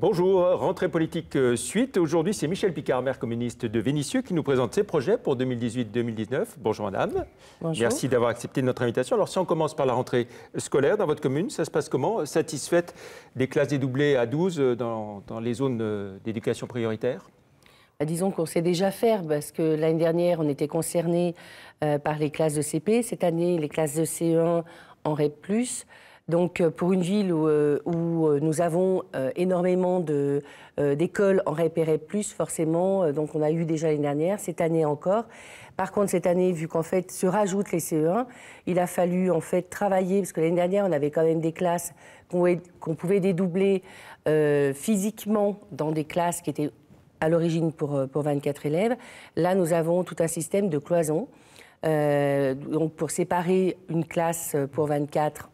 Bonjour, rentrée politique suite. Aujourd'hui, c'est Michel Picard, maire communiste de Vénissieux, qui nous présente ses projets pour 2018-2019. Bonjour madame. Bonjour. Merci d'avoir accepté notre invitation. Alors si on commence par la rentrée scolaire dans votre commune, ça se passe comment? Satisfaite des classes dédoublées à 12 dans les zones d'éducation prioritaire? Disons qu'on sait déjà faire, parce que l'année dernière, on était concernés par les classes de CP. Cette année, les classes de CE1 en REP+. Donc, pour une ville où nous avons énormément d'écoles en REP et REP+, forcément, donc on a eu déjà l'année dernière, cette année encore. Par contre, cette année, vu qu'en fait se rajoutent les CE1, il a fallu en fait travailler, parce que l'année dernière, on avait quand même des classes qu'on pouvait dédoubler physiquement dans des classes qui étaient à l'origine pour 24 élèves. Là, nous avons tout un système de cloisons. Donc pour séparer une classe pour 24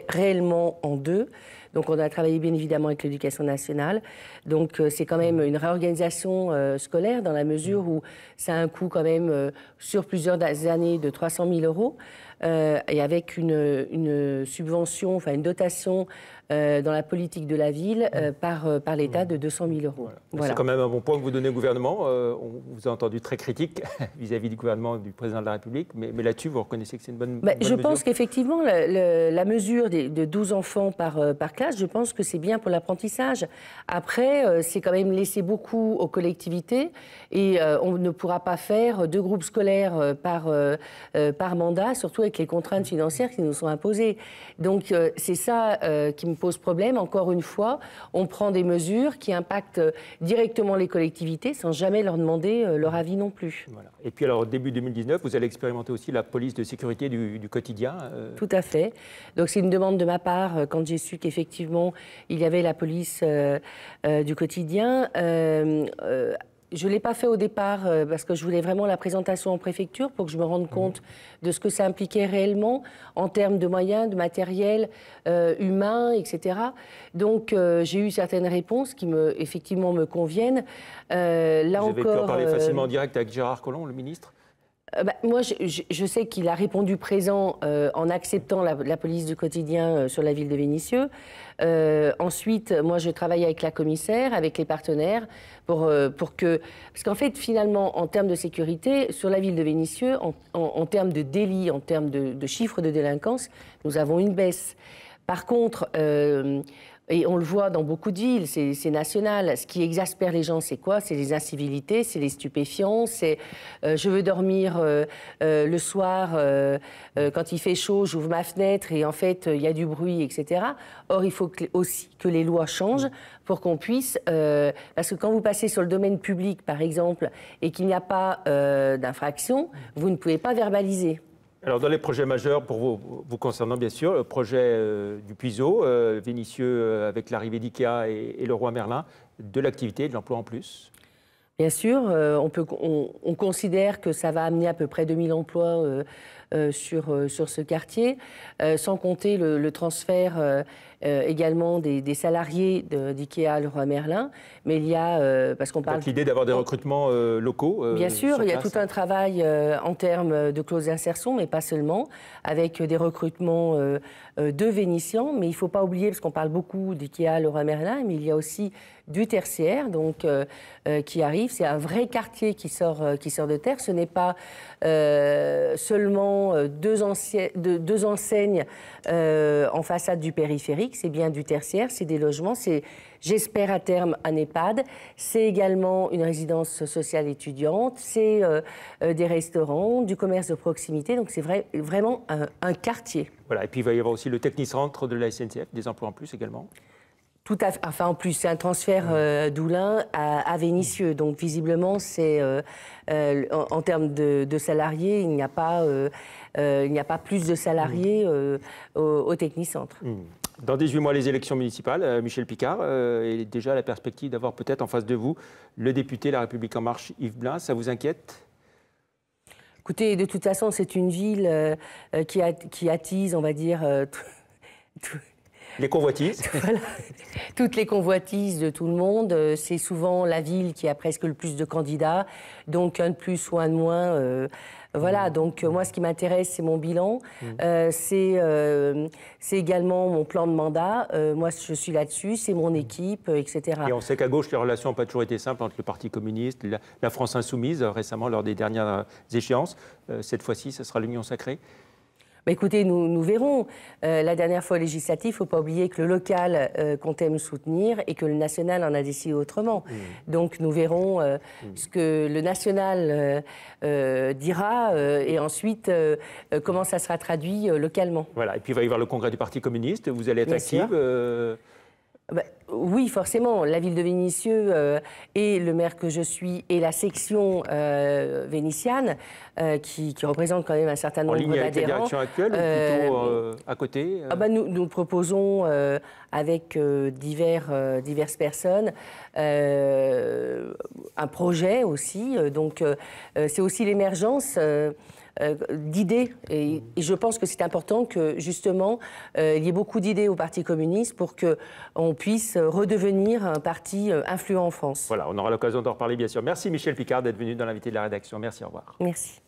réellement en deux. Donc on a travaillé bien évidemment avec l'éducation nationale. Donc c'est quand même une réorganisation scolaire dans la mesure où ça a un coût quand même sur plusieurs années de 300 000 euros et avec une subvention, enfin une dotation dans la politique de la ville par l'État de 200 000 euros. Voilà. C'est quand même un bon point que vous donnez au gouvernement. On vous a entendu très critique vis-à-vis du gouvernement du président de la République, mais là-dessus, vous reconnaissez que c'est une bonne je mesure? pense qu'effectivement, la mesure de 12 enfants par classe, je pense que c'est bien pour l'apprentissage. Après, c'est quand même laisser beaucoup aux collectivités et on ne pourra pas faire 2 groupes scolaires par mandat, surtout avec les contraintes financières qui nous sont imposées. Donc, c'est ça qui me pose problème. Encore une fois, on prend des mesures qui impactent directement les collectivités sans jamais leur demander leur avis non plus. Voilà. Et puis alors, début 2019, vous allez expérimenter aussi la police de sécurité du quotidien. Tout à fait. Donc c'est une demande de ma part quand j'ai su qu'effectivement il y avait la police du quotidien. Je ne l'ai pas fait au départ parce que je voulais vraiment la présentation en préfecture pour que je me rende compte de ce que ça impliquait réellement en termes de moyens, de matériel humain, etc. Donc j'ai eu certaines réponses qui effectivement me conviennent. Là vous avez pu en parler facilement en direct avec Gérard Collomb, le ministre? Moi, je sais qu'il a répondu présent en acceptant la police du quotidien sur la ville de Vénissieux. Ensuite, moi, je travaille avec la commissaire, avec les partenaires, pour que... Parce qu'en fait, finalement, en termes de sécurité, sur la ville de Vénissieux, en termes de délit, en termes de chiffres de délinquance, nous avons une baisse. Par contre... et on le voit dans beaucoup de villes, c'est national. Ce qui exaspère les gens, c'est quoi? C'est les incivilités, c'est les stupéfiants, c'est je veux dormir le soir, quand il fait chaud, j'ouvre ma fenêtre et en fait, il y a du bruit, etc. Or, il faut aussi que les lois changent pour qu'on puisse... parce que quand vous passez sur le domaine public, par exemple, et qu'il n'y a pas d'infraction, vous ne pouvez pas verbaliser. Alors, dans les projets majeurs, pour vous concernant, bien sûr, le projet du Puiseau, Vénissieux, avec l'arrivée d'IKEA et le Roi Merlin, de l'activité et de l'emploi en plus. Bien sûr, on considère que ça va amener à peu près 2000 emplois sur ce quartier, sans compter le transfert également des salariés d'IKEA Leroy Merlin. Mais il y a, parce qu'on parle... l'idée d'avoir des recrutements locaux Bien sûr, il y a tout un travail en termes de clause d'insertion, mais pas seulement, avec des recrutements de Vénitiens. Mais il ne faut pas oublier, parce qu'on parle beaucoup d'IKEA Leroy Merlin, mais il y a aussi du tertiaire donc, qui arrive. C'est un vrai quartier qui sort de terre. Ce n'est pas seulement deux enseignes en façade du périphérique, c'est bien du tertiaire, c'est des logements, c'est, j'espère à terme, un EHPAD, c'est également une résidence sociale étudiante, c'est des restaurants, du commerce de proximité, donc c'est vraiment un quartier. Voilà, et puis il va y avoir aussi le technicentre de la SNCF, des emplois en plus également. Tout à fait. Enfin, en plus, c'est un transfert d'Oulin à Vénissieux. Donc, visiblement, c'est en termes de salariés, il n'y a pas plus de salariés au technicentre. Dans 18 mois, les élections municipales, Michel Picard, et déjà la perspective d'avoir peut-être en face de vous le député La République En Marche, Yves Blein, ça vous inquiète? Écoutez, de toute façon, c'est une ville qui attise, on va dire, Les convoitises. Voilà. Toutes les convoitises de tout le monde. C'est souvent la ville qui a presque le plus de candidats, donc un de plus ou un de moins. Voilà, donc moi, ce qui m'intéresse, c'est mon bilan. C'est également mon plan de mandat. Moi, je suis là-dessus, c'est mon équipe, etc. Et on sait qu'à gauche, les relations n'ont pas toujours été simples entre le Parti communiste, la France insoumise, récemment, lors des dernières échéances. Cette fois-ci, ce sera l'union sacrée. Bah écoutez, nous verrons. La dernière fois législative, il ne faut pas oublier que le local comptait me soutenir et que le national en a décidé autrement. Donc nous verrons ce que le national dira et ensuite comment ça sera traduit localement. Voilà, et puis il va y avoir le congrès du Parti communiste. Vous allez être active Bah, oui, forcément. La ville de Vénissieux et le maire que je suis et la section vénitiane qui représente quand même un certain nombre d'adhérents. En ligne avec la direction actuelle ou plutôt à côté nous proposons avec diverses personnes un projet aussi. Donc c'est aussi l'émergence d'idées. Et je pense que c'est important que, justement, il y ait beaucoup d'idées au Parti communiste pour qu'on puisse redevenir un parti influent en France. Voilà, on aura l'occasion d'en reparler, bien sûr. Merci Michèle Picard d'être venue dans l'invité de la rédaction. Merci, au revoir. Merci.